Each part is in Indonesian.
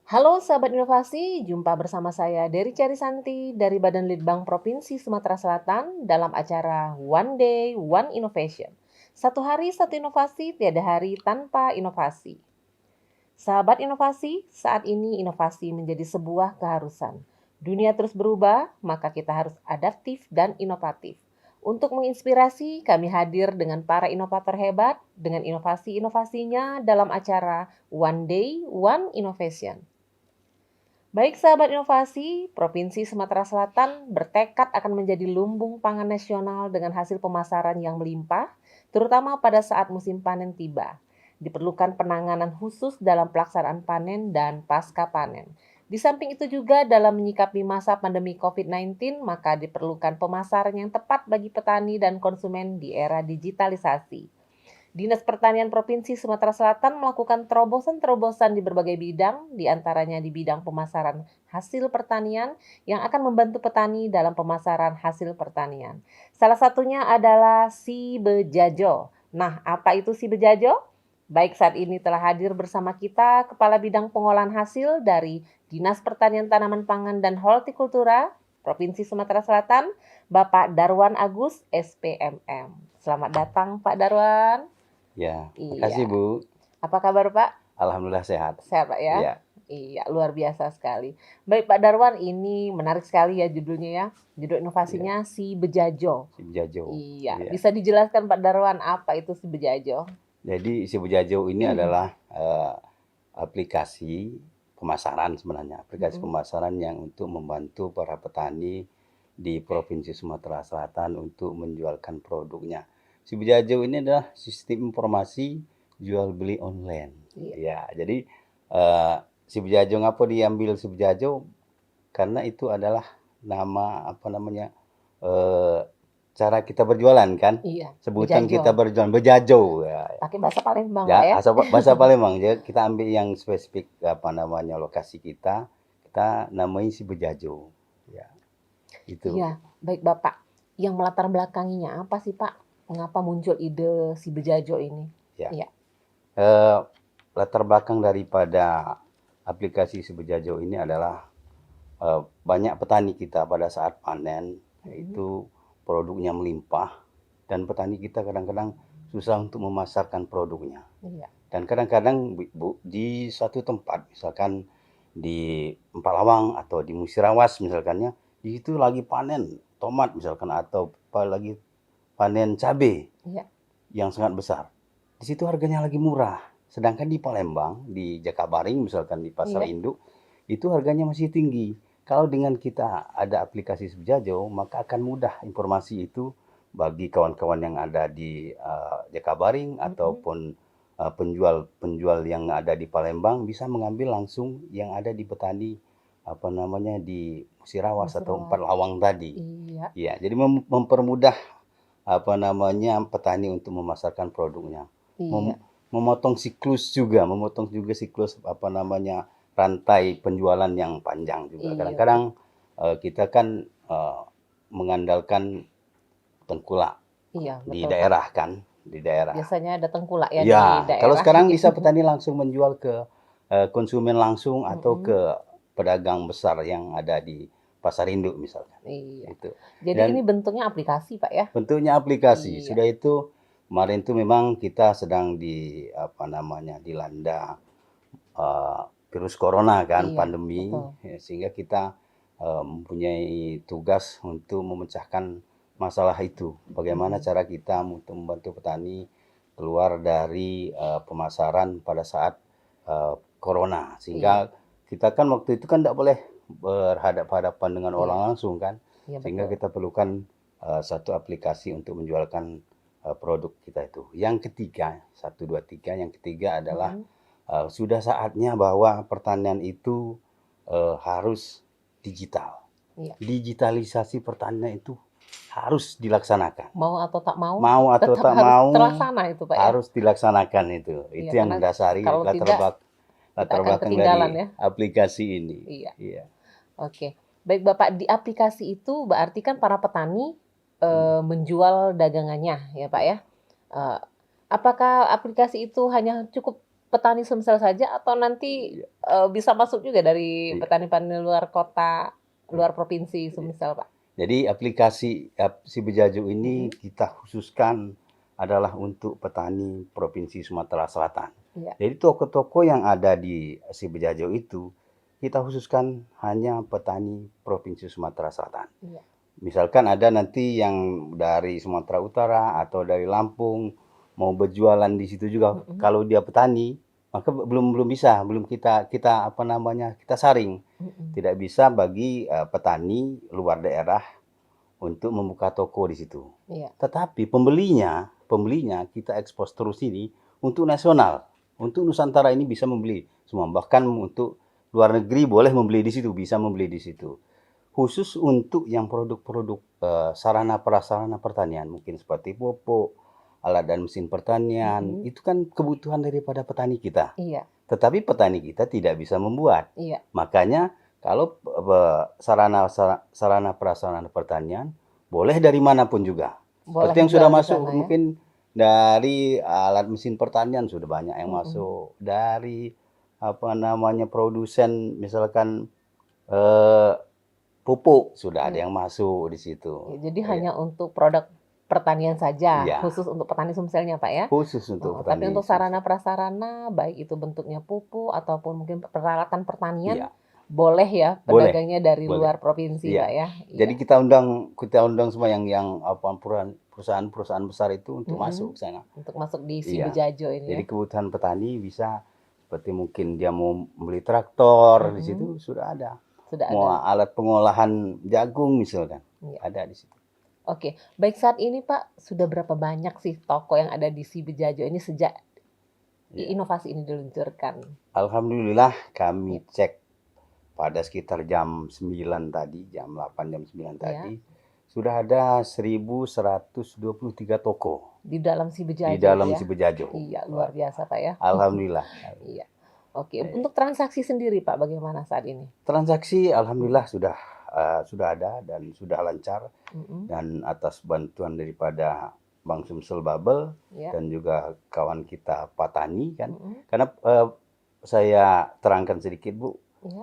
Halo sahabat inovasi, jumpa bersama saya Dery Carisanti dari Badan Litbang Provinsi Sumatera Selatan dalam acara One Day, One Innovation. Satu hari, satu inovasi, tiada hari tanpa inovasi. Sahabat inovasi, saat ini inovasi menjadi sebuah keharusan. Dunia terus berubah, maka kita harus adaptif dan inovatif. Untuk menginspirasi, kami hadir dengan para inovator hebat dengan inovasi-inovasinya dalam acara One Day, One Innovation. Baik sahabat inovasi, Provinsi Sumatera Selatan bertekad akan menjadi lumbung pangan nasional dengan hasil pemasaran yang melimpah, terutama pada saat musim panen tiba. Diperlukan penanganan khusus dalam pelaksanaan panen dan pasca panen. Di samping itu juga dalam menyikapi masa pandemi COVID-19, maka diperlukan pemasaran yang tepat bagi petani dan konsumen di era digitalisasi. Dinas Pertanian Provinsi Sumatera Selatan melakukan terobosan-terobosan di berbagai bidang, diantaranya di bidang pemasaran hasil pertanian yang akan membantu petani dalam pemasaran hasil pertanian. Salah satunya adalah Si Bejajo. Nah, apa itu Si Bejajo? Baik, saat ini telah hadir bersama kita Kepala Bidang Pengolahan Hasil dari Dinas Pertanian Tanaman Pangan dan Hortikultura Provinsi Sumatera Selatan, Bapak Darwan Agus, SPMM. Selamat datang, Pak Darwan. Ya, Iya. makasih Bu. Apa kabar Pak? Alhamdulillah sehat. Sehat Pak ya? Iya. Iya, luar biasa sekali. Baik Pak Darwan, ini menarik sekali ya judulnya ya. Judul Iya. inovasinya Si Bejajo. Si Bejajo. Iya, Iya. bisa dijelaskan Pak Darwan apa itu Si Bejajo? Jadi si Bejajo ini adalah aplikasi pemasaran sebenarnya, aplikasi pemasaran yang untuk membantu para petani di Provinsi Sumatera Selatan untuk menjualkan produknya. Si Bejajo ini adalah sistem informasi jual beli online. Iya. Ya, jadi si Bejajo ngapa diambil si Bejajo? Karena itu adalah nama eh, cara kita berjualan kan. Iya, Sebutan Bejajo. kita berjualan bejajo ya. Pakai bahasa Palembang Ya, Pak ya? bahasa Palembang. Jadi kita ambil yang spesifik lokasi kita namai si bejajo. Ya, itu. Iya, baik Bapak. Yang melatar belakanginya apa sih Pak? Mengapa muncul ide Si Bejajo ini? Ya. Iya. Eh, Latar belakang daripada aplikasi si bejajo ini adalah banyak petani kita pada saat panen itu produknya melimpah dan petani kita kadang-kadang susah untuk memasarkan produknya. Iya. Dan kadang-kadang Bu, di suatu tempat misalkan di Empalawang atau di Musirawas misalkannya, di situ lagi panen tomat misalkan atau lagi panen cabai Iya. yang sangat besar. Di situ harganya lagi murah. Sedangkan di Palembang, di Jakabaring misalkan di pasar Iya. induk, itu harganya masih tinggi. Kalau dengan kita ada aplikasi Sejajo, maka akan mudah informasi itu bagi kawan-kawan yang ada di Jakabaring ataupun penjual-penjual yang ada di Palembang bisa mengambil langsung yang ada di petani di Musirawas atau Musirawas. Empalawang tadi. Iya. Ya, jadi mempermudah petani untuk memasarkan produknya. Iya. Memotong juga siklus rantai penjualan yang panjang juga. Iya, Kadang-kadang kita kan mengandalkan tengkulak iya, di betul Pak. daerah kan, di daerah. Biasanya ada tengkulak ya di Ya, kalau daerah. sekarang Iya. bisa petani langsung menjual ke konsumen langsung atau Mm-mm. ke pedagang besar yang ada di pasar induk misalkan. Iya. Itu. Jadi ini Dan bentuknya aplikasi Pak ya? bentuknya aplikasi. Iya. Sudah itu kemarin itu memang kita sedang dilanda virus corona kan, Iya, pandemi, betul. ya, sehingga kita mempunyai tugas untuk memecahkan masalah itu. Bagaimana cara kita untuk membantu petani keluar dari pemasaran pada saat corona, Iya. sehingga kita kan waktu itu kan tidak boleh berhadapan-hadapan dengan orang Iya. langsung kan, Iya, sehingga betul. kita perlukan satu aplikasi untuk menjualkan produk kita itu. Yang ketiga, satu, dua, tiga. Yang ketiga adalah sudah saatnya bahwa pertanian itu harus digital. Iya. Digitalisasi pertanian itu harus dilaksanakan. Mau atau tak mau, Mau atau tetap tak harus mau, terlaksana itu Pak ya? harus dilaksanakan itu. Iya, Itu yang karena mendasari kalau tidak kita latar akan belakang ketinggalan dari ya. aplikasi ini. Iya. Iya. Oke. Baik Bapak, di aplikasi itu berarti kan para petani menjual dagangannya ya Pak Ya. ya? Apakah aplikasi itu hanya cukup petani Sumsel saja atau nanti bisa masuk juga dari Iya. petani-petani luar kota, luar provinsi Sumsel, Pak? Jadi aplikasi si Bejajo ini Mm-mm. kita khususkan adalah untuk petani Provinsi Sumatera Selatan. Iya. Jadi toko-toko yang ada di si Bejajo itu kita khususkan hanya petani Provinsi Sumatera Selatan. Iya. Misalkan ada nanti yang dari Sumatera Utara atau dari Lampung mau berjualan di situ juga, Mm-mm. kalau dia petani maka belum bisa, belum kita apa namanya, kita saring. Mm-mm. Tidak bisa bagi petani luar daerah untuk membuka toko di situ. Iya. Tetapi pembelinya kita ekspos terus ini untuk nasional, untuk Nusantara ini bisa membeli semua, bahkan untuk luar negeri boleh membeli di situ, bisa membeli di situ. Khusus untuk yang produk-produk sarana prasarana pertanian, mungkin seperti pupuk, alat dan mesin pertanian, Mm-mm. itu kan kebutuhan daripada petani kita. Iya. Tetapi petani kita tidak bisa membuat. Iya. Makanya kalau sarana prasarana pertanian boleh dari manapun juga. Boleh Seperti yang sudah jual di masuk sana ya. mungkin dari alat mesin pertanian sudah banyak yang Mm-mm. masuk. Dari apa namanya produsen misalkan eh, pupuk sudah ada Iya. yang masuk di situ. Ya, jadi Ya, hanya untuk produk pertanian saja, iya, khusus untuk petani Sumselnya, Pak ya. khusus untuk Oh, tapi petani untuk Sumsel. sarana prasarana, baik itu bentuknya pupuk ataupun mungkin peralatan pertanian, Iya, boleh ya boleh, pedagangnya dari boleh. luar provinsi, Iya. Pak ya. Jadi Iya. kita undang semua yang apa perusahaan-perusahaan besar itu untuk Mm-mm. masuk ke sana. Untuk masuk di si Iya. Bejajo ini Jadi ya. kebutuhan petani bisa seperti mungkin dia mau beli traktor di Mm-mm. situ sudah ada. Sudah Mau ada. alat pengolahan jagung misalkan Iya. ada di situ. Oke, baik saat ini Pak, sudah berapa banyak sih toko yang ada di si Bejajo ini sejak Iya. inovasi ini diluncurkan? Alhamdulillah kami Ya. cek pada sekitar jam 9 tadi, jam 8 jam 9 Ya, tadi sudah ada 1.123 toko di dalam si di Bejajo itu dalam ya. si Bejajo. Iya, luar biasa Pak ya. Alhamdulillah. Iya. Oke, untuk transaksi sendiri Pak, bagaimana saat ini? Transaksi alhamdulillah sudah ada dan sudah lancar Mm-mm. dan atas bantuan daripada Bank Sumsel Babel Ya. dan juga kawan kita Pak Tani kan. Mm-mm. Karena saya terangkan sedikit Bu, Ya.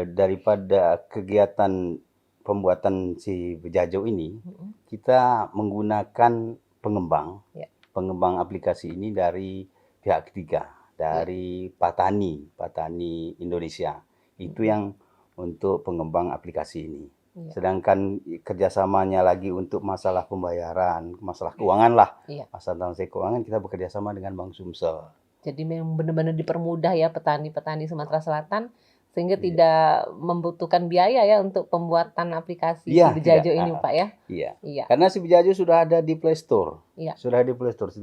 daripada kegiatan pembuatan si Bejajo ini, Mm-mm. kita menggunakan pengembang Ya. pengembang aplikasi ini dari pihak ketiga, Ya. dari Patani Indonesia. Itu Mm-mm. yang untuk pengembang aplikasi ini. Iya. Sedangkan kerjasamanya lagi untuk masalah pembayaran, masalah keuangan lah. Iya. Masalah transaksi keuangan kita bekerja sama dengan Bank Sumsel. Jadi memang benar-benar dipermudah ya petani-petani Sumatera Selatan sehingga Iya. tidak membutuhkan biaya ya untuk pembuatan aplikasi si Iya, tidak. Bejajo ini Pak ya. Iya. Iya. Karena si Bejajo sudah ada di Play Store. Iya. Sudah di Play Store.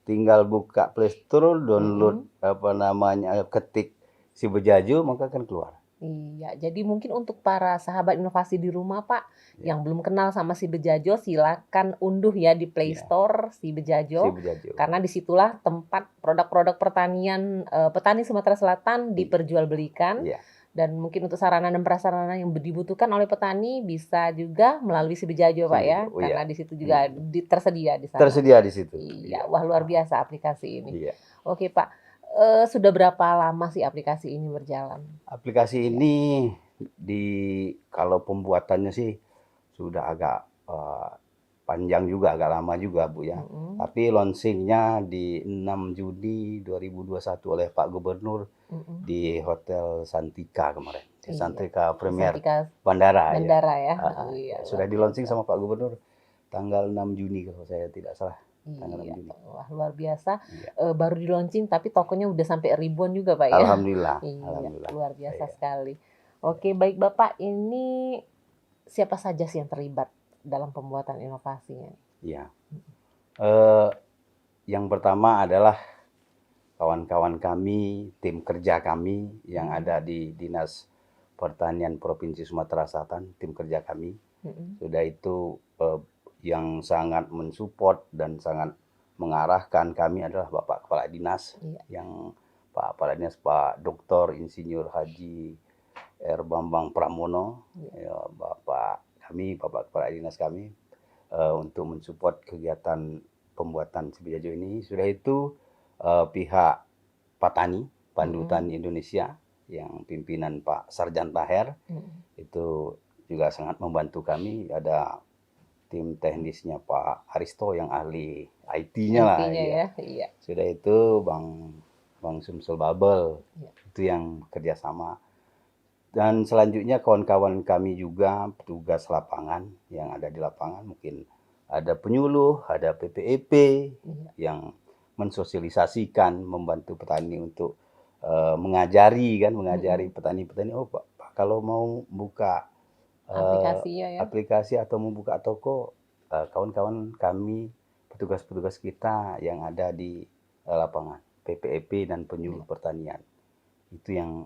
Tinggal buka Play Store, download Mm-mm. apa namanya, ketik si Bejajo maka akan keluar. Iya, jadi mungkin untuk para sahabat inovasi di rumah Pak Iya. yang belum kenal sama si Bejajo, silakan unduh ya di Play Iya. Store si Si Bejajo. Bejajo. Karena disitulah tempat produk-produk pertanian petani Sumatera Selatan diperjualbelikan. Iya. Dan mungkin untuk sarana dan prasarana yang dibutuhkan oleh petani bisa juga melalui si Bejajo Pak ya. Oh, iya. Karena di situ juga tersedia di sana. Tersedia di situ. Iya, wah luar biasa aplikasi ini. Iya. Oke Pak, sudah berapa lama sih aplikasi ini berjalan? Aplikasi ini kalau pembuatannya sih sudah agak panjang juga, agak lama juga Bu ya. Mm-mm. Tapi launchingnya di 6 Juni 2021 oleh Pak Gubernur Mm-mm. di Hotel Santika kemarin. Di Iya. Santika Premier Santika Bandara, Bandara ya. Ah, Oh iya, sudah luar di launching biasa. sama Pak Gubernur tanggal 6 Juni kalau saya tidak salah. Tanggal 6 Iya, Juni. wah luar biasa. Iya. Baru di launching tapi tokonya udah sampai ribuan juga Pak ya. Alhamdulillah. Iya, Alhamdulillah. luar biasa Iya. sekali. Oke, baik Bapak, ini siapa saja sih yang terlibat dalam pembuatan inovasinya? Iya. Yang pertama adalah kawan-kawan kami, tim kerja kami yang ada di Dinas Pertanian Provinsi Sumatera Selatan, tim kerja kami. Mm-mm. Sudah itu yang sangat mensupport dan sangat mengarahkan kami adalah Bapak Kepala Dinas, Iya. yang Pak Kepala Dinas Pak Dr. Insinyur Haji R. Bambang Pramono, Iya. ya, Bapak Kepala Dinas kami untuk mensupport kegiatan pembuatan si Bejajo ini. Sudah itu pihak Patani, Pandu Mm-mm. Tani Indonesia yang pimpinan Pak Sarjan Taher Mm-mm. itu juga sangat membantu kami. Ada tim teknisnya Pak Aristo yang ahli IT-nya lah IT-nya ya. ya, iya. Sudah itu Bang Sumsul Babel Iya. itu yang kerjasama. Dan selanjutnya kawan-kawan kami juga petugas lapangan yang ada di lapangan, mungkin ada penyuluh, ada PPEP Iya. yang mensosialisasikan, membantu petani untuk mengajari Mm-mm. petani-petani, oh Pak, kalau mau buka Aplikasinya ya. aplikasi atau membuka toko, kawan-kawan kami, petugas-petugas kita yang ada di lapangan, PPEP dan penyuluh Iya. pertanian, itu yang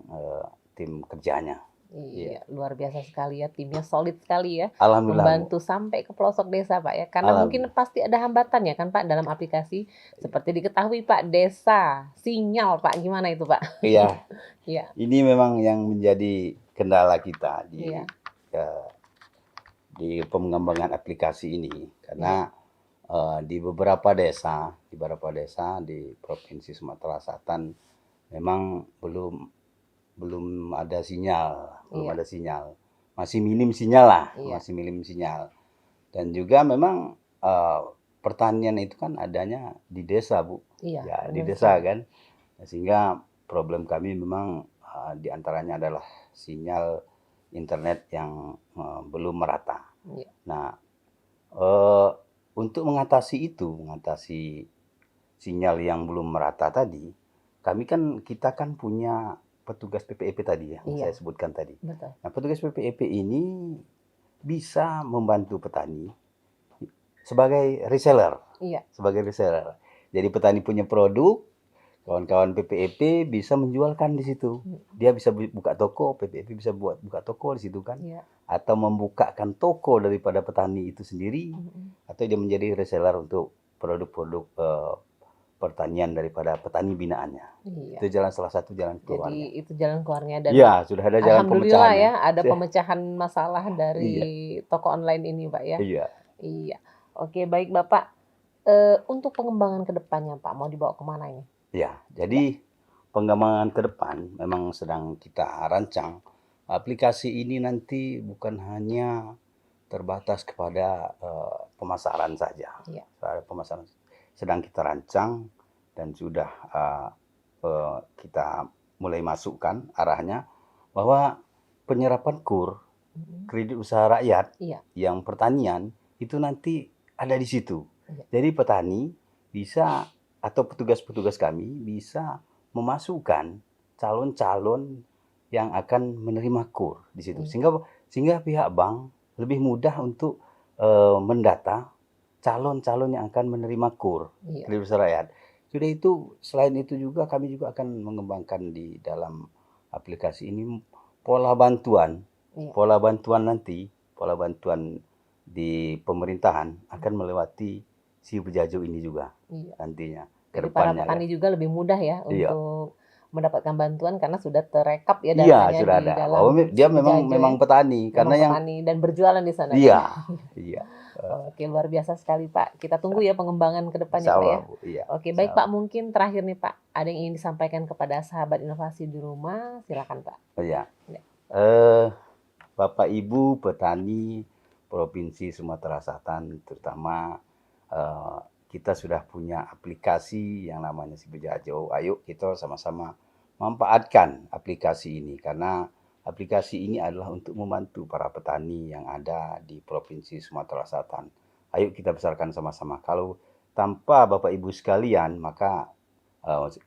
tim kerjanya. Iya. Iya, luar biasa sekali ya, timnya solid sekali ya, Alhamdulillah, Bu. membantu sampai ke pelosok desa Pak ya. Karena mungkin Alhamdulillah. pasti ada hambatan ya kan Pak dalam aplikasi. Seperti diketahui Pak, desa, sinyal Pak, gimana itu Pak? Iya, Iya, ini memang yang menjadi kendala kita iya, eh, di pengembangan aplikasi ini, iya, karena di beberapa desa di Provinsi Sumatera Selatan memang belum ada sinyal, belum iya, ada sinyal. Masih minim sinyal lah, iya, masih minim sinyal. Dan juga memang pertanian itu kan adanya di desa, Bu. iya, Ya, di benar desa sekali. kan. Sehingga problem kami memang di antaranya adalah sinyal internet yang belum merata. Iya, Nah, eh, untuk mengatasi sinyal yang belum merata tadi, kita kan punya petugas PPEP tadi yang saya iya, sebutkan tadi. betul. Nah, petugas PPEP ini bisa membantu petani sebagai reseller, Iya, sebagai reseller. Jadi petani punya produk, kawan-kawan PPEP bisa menjualkan di situ. mm, Dia bisa buka toko, PPEP bisa buka toko di situ kan. iya, Atau membukakan toko daripada petani itu sendiri, mm, atau dia menjadi reseller untuk produk-produk pertanian daripada petani binaannya. iya. Itu salah satu jalan keluarnya. Jadi itu jalan keluarnya dan Iya, sudah ada jalan alhamdulillah pemecahannya. ya ada pemecahan masalah dari Iya, toko online ini Pak ya. iya, Iya. Oke, baik Bapak. Untuk pengembangan ke depannya Pak, mau dibawa kemana ini? iya. Coba. Jadi pengembangan ke depan memang sedang kita rancang. Aplikasi ini nanti bukan hanya terbatas kepada pemasaran saja. Iya. Pemasaran sedang kita rancang dan sudah kita mulai masukkan arahnya bahwa penyerapan Mm-mm. kredit usaha rakyat Iya. yang pertanian itu nanti ada di situ. Iya. Jadi petani bisa atau petugas-petugas kami bisa memasukkan calon-calon yang akan menerima KUR di situ. Iya. Sehingga pihak bank lebih mudah untuk mendata calon-calon yang akan menerima KUR, Iya. kredit usaha rakyat. Sudah itu, selain itu juga kami juga akan mengembangkan di dalam aplikasi ini pola bantuan. Iya. Pola bantuan di pemerintahan akan melewati si Bejajau ini juga Iya. nantinya ke Jadi para depannya kan. petani juga lebih mudah ya Iya. untuk mendapatkan bantuan karena sudah terekap ya Iya, datanya sudah di ada. dalam Bahwa dia si Bejajo ya. memang petani karena Memang yang petani dan berjualan di sana ya. iya, iya. Oke, luar biasa sekali Pak. Kita tunggu ya pengembangan ke depannya Pak Insyaallah, ya. Bu. Iya. Oke, baik Insyaallah. Pak. Mungkin terakhir nih Pak, ada yang ingin disampaikan kepada sahabat inovasi di rumah? Silakan Pak. Oh, iya. Ya. Bapak Ibu petani Provinsi Sumatera Selatan terutama kita sudah punya aplikasi yang namanya Si Bejajau. Ayo kita sama-sama manfaatkan aplikasi ini karena aplikasi ini adalah untuk membantu para petani yang ada di Provinsi Sumatera Selatan. Ayo kita besarkan sama-sama. Kalau tanpa Bapak Ibu sekalian, maka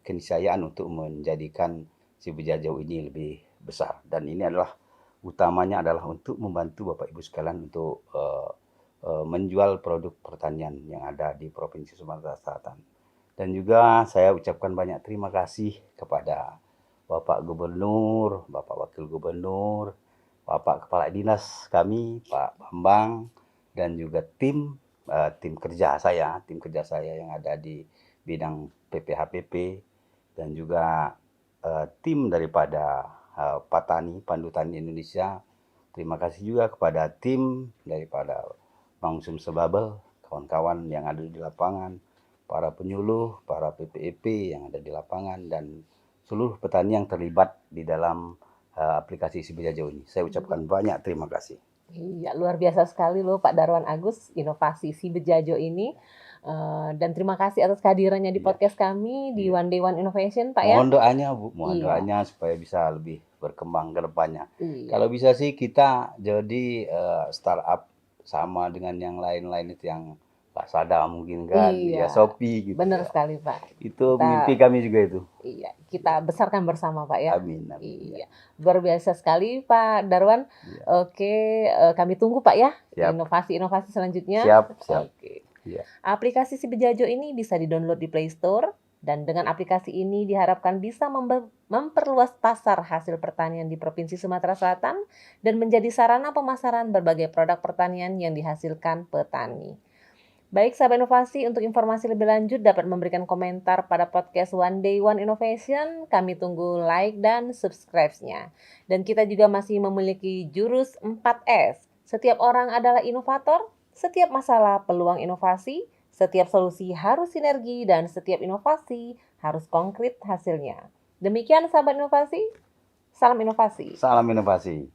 keniscayaan untuk menjadikan Si Bejajau ini lebih besar. Dan ini adalah utamanya adalah untuk membantu Bapak Ibu sekalian untuk menjual produk pertanian yang ada di Provinsi Sumatera Selatan. Dan juga saya ucapkan banyak terima kasih kepada Bapak Gubernur, Bapak Wakil Gubernur, Bapak Kepala Dinas kami, Pak Bambang, dan juga tim kerja saya yang ada di bidang PPHPP, dan juga tim daripada Patani, Pandu Tani Indonesia. Terima kasih juga kepada tim daripada Bang Sumsul Babel, kawan-kawan yang ada di lapangan, para penyuluh, para PPEP yang ada di lapangan, dan seluruh petani yang terlibat di dalam aplikasi Si Bejajo ini. Saya ucapkan banyak terima kasih. Iya, luar biasa sekali loh Pak Darwan Agus, inovasi Si Bejajo ini. Dan terima kasih atas kehadirannya di Iya. podcast kami di Iya. One Day One Innovation, Pak ya. Mohon doanya Bu, mohon Iya. doanya supaya bisa lebih berkembang ke depannya. Iya. Kalau bisa sih kita jadi startup sama dengan yang lain-lain itu yang Lazada mungkin kan, Iya. ya Shopee gitu Benar ya. sekali Pak. Itu Kita- mimpi kami juga itu. Iya, kita besarkan bersama Pak ya. Amin, amin. Iya, luar biasa sekali Pak Darwan. Iya. Oke, kami tunggu Pak ya Siap. inovasi-inovasi selanjutnya. Siap, siap. Oke. Iya. Aplikasi Si Bejajo ini bisa di-download di Play Store dan dengan aplikasi ini diharapkan bisa memperluas pasar hasil pertanian di Provinsi Sumatera Selatan dan menjadi sarana pemasaran berbagai produk pertanian yang dihasilkan petani. Baik sahabat inovasi, untuk informasi lebih lanjut dapat memberikan komentar pada podcast One Day One Innovation. Kami tunggu like dan subscribe-nya. Dan kita juga masih memiliki jurus 4S. Setiap orang adalah inovator, setiap masalah peluang inovasi, setiap solusi harus sinergi, dan setiap inovasi harus konkret hasilnya. Demikian sahabat inovasi, salam inovasi. Salam inovasi.